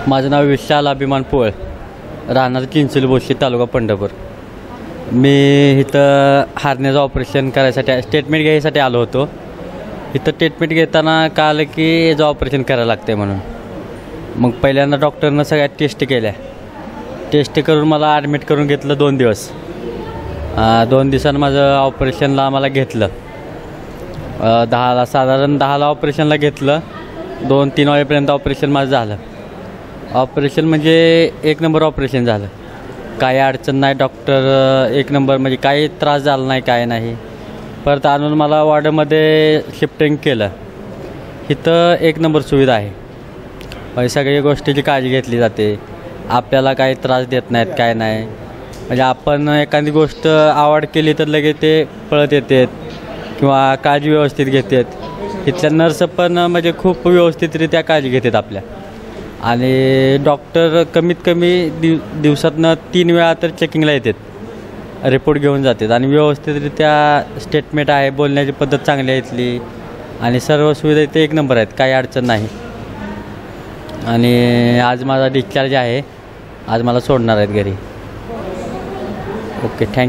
माझं नाव विशाल अभिमान पोळ, राहणार चिंचोली बोशी, तालुका पंढरपूर. मी इथं हार्नियाचं ऑपरेशन करायसाठी स्टेटमेंट घ्यायसाठी आलो होतो. इथं ट्रीटमेंट घेताना कळलं की याचं ऑपरेशन करायला लागते म्हणून. मग पहिल्यांदा डॉक्टरनं सगळ्या टेस्ट केल्या. टेस्ट करून मला ॲडमिट करून घेतलं 2 दिवस. 2 दिवसांनी माझं ऑपरेशनला आम्हाला घेतलं. 10ला ऑपरेशनला घेतलं. 2-3 वाजेपर्यंत ऑपरेशन माझं झालं. ऑपरेशन म्हणजे 1 नंबर ऑपरेशन झालं. काही अडचण नाही. डॉक्टर 1 नंबर, म्हणजे काही त्रास झाला नाही, काय नाही. परत आणून मला वॉर्डमध्ये शिफ्टिंग केलं. इथं 1 नंबर सुविधा आहे. म्हणजे सगळ्या गोष्टीची काळजी घेतली जाते. आपल्याला काही त्रास देत नाहीत, काय नाही. म्हणजे आपण एखादी गोष्ट आवड केली तर लगेच ते पळत येतात किंवा काळजी व्यवस्थित घेतात. इथल्या नर्स पण म्हणजे खूप व्यवस्थितरित्या काळजी घेतात आपल्या. आणि डॉक्टर कमीत कमी दिवसातनं 3 वेळा तर चेकिंगला येतात, रिपोर्ट घेऊन जातात. आणि व्यवस्थितरित्या स्टेटमेंट आहे, बोलण्याची पद्धत चांगली आहे इथली. आणि सर्व सुविधा इथे 1 नंबर आहेत, काही अडचण नाही. आणि आज माझा डिस्चार्ज आहे. आज मला सोडणार आहेत घरी. Okay, thank you.